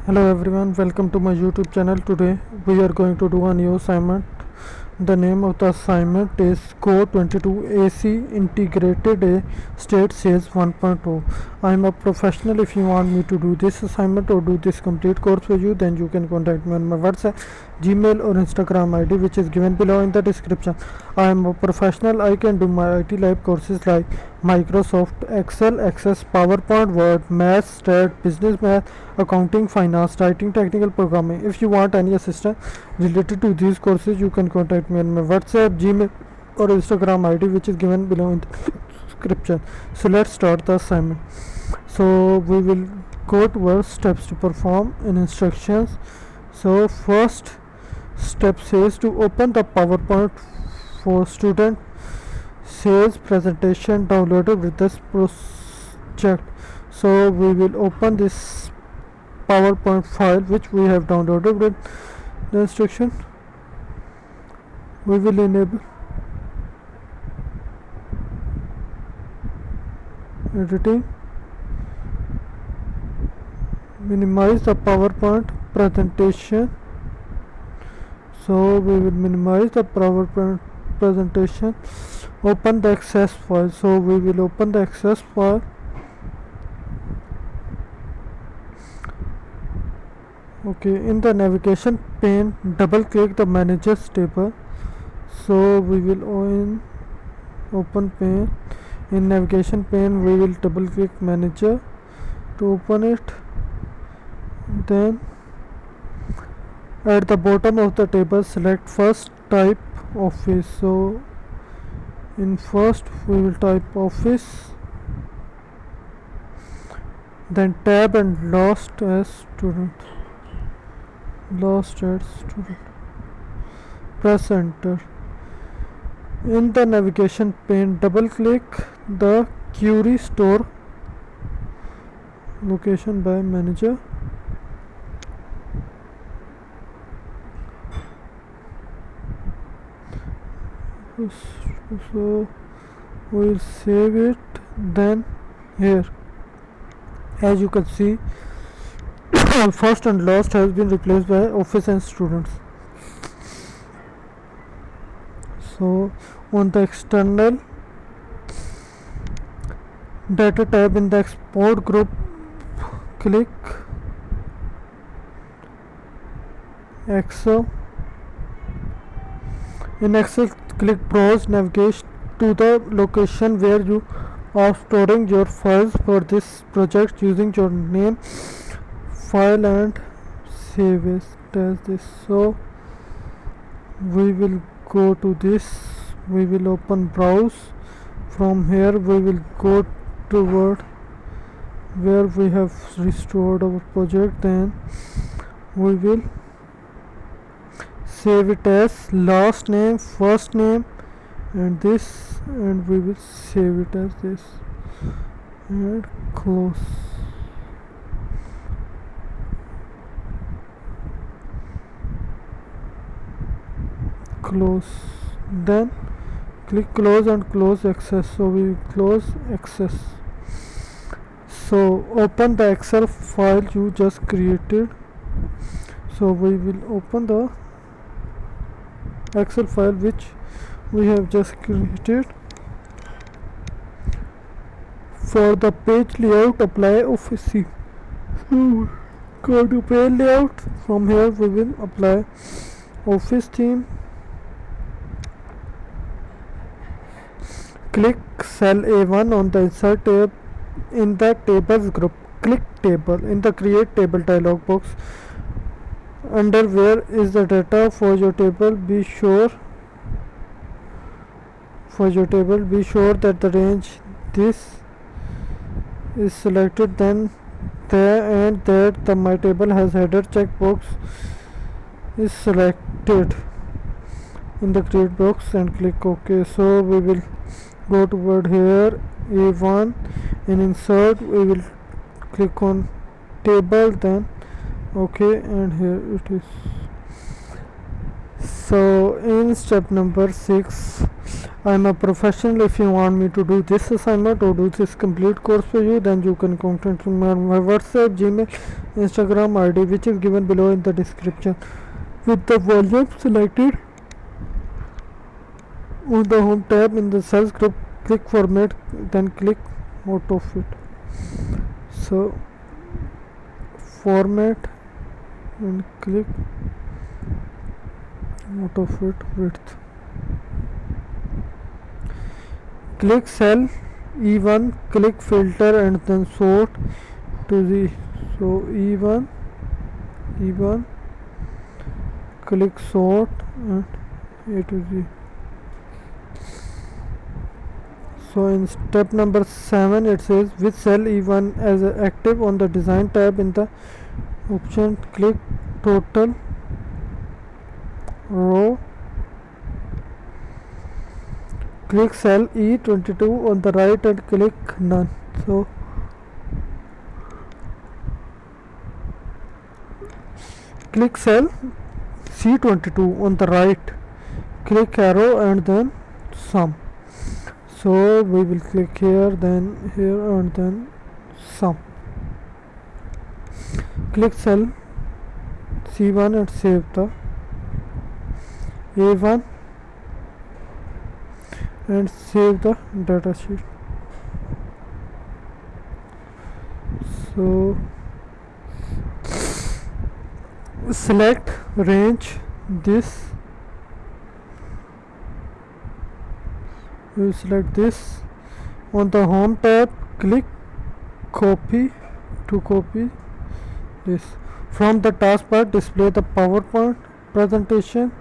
Hello everyone, welcome to my YouTube channel. Today we are going to do a new assignment. The name of the assignment is Code 22 AC Integrated A State Sales 1.0. I am a professional. If you want me to do this assignment or do this complete course for you, then you can contact me on my WhatsApp, Gmail or Instagram ID, which is given below in the description. I am a professional. I can do my MyITLab courses like Microsoft Excel, Access, PowerPoint, Word, Math, Stat, Business Math, Accounting, Finance, Writing, Technical Programming. If you want any assistance related to these courses, you can contact me on my WhatsApp, Gmail or Instagram ID, which is given below in the description. So let's start the assignment. So we will go towards steps to perform in instructions. So first step says to open the PowerPoint for student sales presentation downloaded with this project. So we will open this PowerPoint file which we have downloaded with the instruction. We will enable editing, minimize the PowerPoint presentation. So we will minimize the PowerPoint presentation, open the access file. So we will open the access file. Okay, in the navigation pane, double click the managers table. So we will open pane. In navigation pane, we will double click manager to open it. Then at the bottom of the table, select first type office. So in first we will type office, then tab and last as student. Press enter. In the navigation pane, double click the query store location by manager. So we'll save it. Then here, as you can see, first and last has been replaced by office and students. So on the external data tab in the export group, click Excel. In Excel, click browse, navigate to the location where you are storing your files for this project using your name, file and save it as this. So we will go to this, we will open browse. From here we will go toward where we have restored our project. Then we will save it as last name, first name and this, and we will save it as this and close. Then click close and close access. So we close access. So open the Excel file you just created. So we will open the Excel file which we have just created. For the page layout, apply office theme. So go to page layout. From here we will apply office theme. Click cell A1 on the insert tab in the tables group. Click table in the create table dialog box. Under where is the data for your table, be sure that the range this is selected. Then and that the my table has header checkbox is selected in the create box and click OK. So we will go toward here A1. In insert we will click on table, then OK, and here it is. So in step number 6, I'm a professional. If you want me to do this assignment or do this complete course for you, then you can contact me on my WhatsApp, Gmail, Instagram ID, which is given below in the description. With the volume selected on the home tab in the cells group, click format, then click out of it. So format and click out of it, width. Click cell E1, click filter and then sort to the, so E1, click sort and A to Z. So in step number 7 it says with cell E1 as active on the design tab in the option, click total row, click cell E22 on the right and click none. So click cell C22 on the right, click arrow and then sum. So we will click here, then here and then sum. Click cell C1 and save the A1 and save the data sheet. So select range this, we select this on the home tab, click copy to copy this from the taskbar, display the PowerPoint presentation.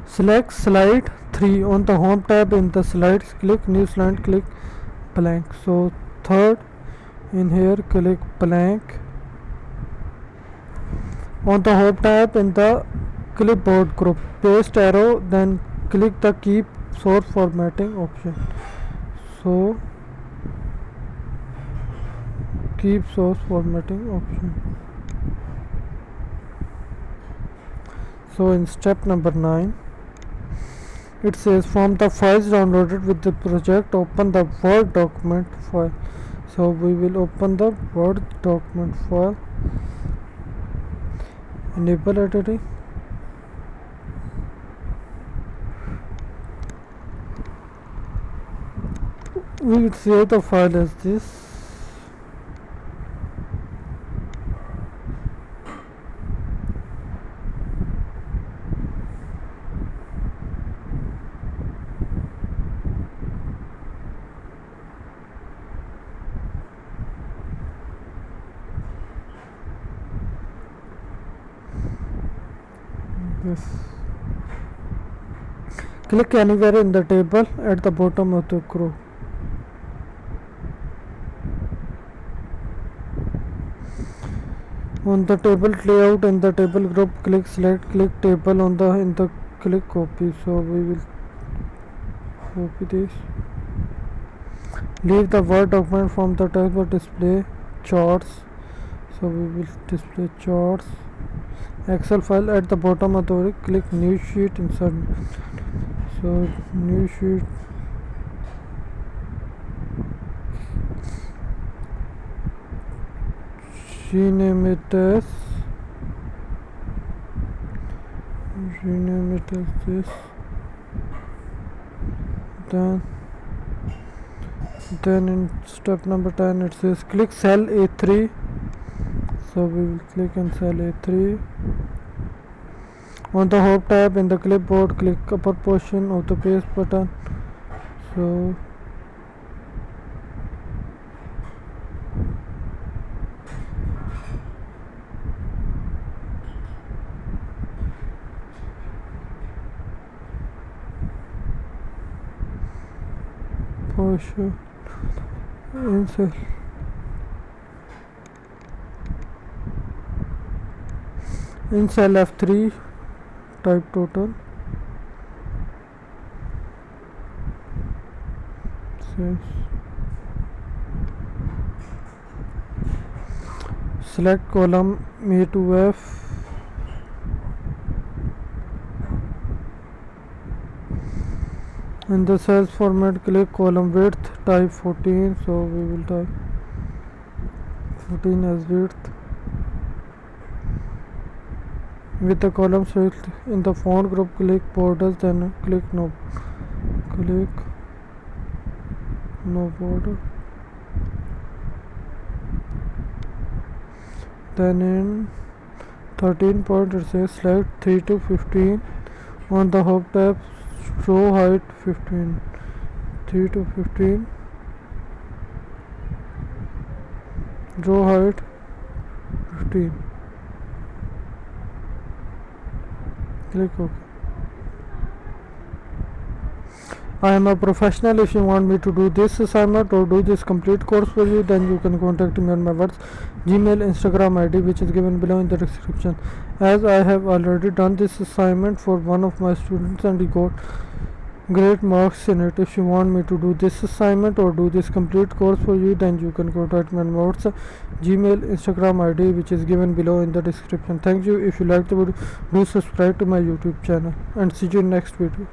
Select slide 3 on the home tab in the slides, click new slide, click blank. So third in here, click blank. On the home tab in the clipboard group, paste arrow, then click the keep source formatting option. So keep source formatting option. So in step number 9 it says from the files downloaded with the project, open the Word document file. So we will open the Word document file, enable editing, we will save the file as this. Yes. Click anywhere in the table at the bottom of the row. On the table layout in the table group, click select, click table on the in the click copy. So we will copy this. Leave the Word document from the table, display charts. So we will display charts. Excel file at the bottom of the row, click new sheet, insert. So new sheet, rename it as this. Then in step number 10 it says click cell A3. So we will click on cell A3. On the home tab in the clipboard, click upper portion of the paste button. So portion in cell F3, type total. Select column A to F, In the cells format, click column width, type 14, so we will type 14 as width. With the columns width in the font group, click borders, then click no border. Then in 13 point it says select 3 to 15 on the hub tab, row height 15, 3 to 15, row height 15. Click OK. I am a professional. If you want me to do this assignment or do this complete course for you, then you can contact me on my Gmail, Instagram ID, which is given below in the description. As I have already done this assignment for one of my students and he got great marks in it. If you want me to do this assignment or do this complete course for you, then you can contact me on my Gmail, Instagram ID, which is given below in the description. Thank you. If you like the video, do subscribe to my YouTube channel and see you in next video.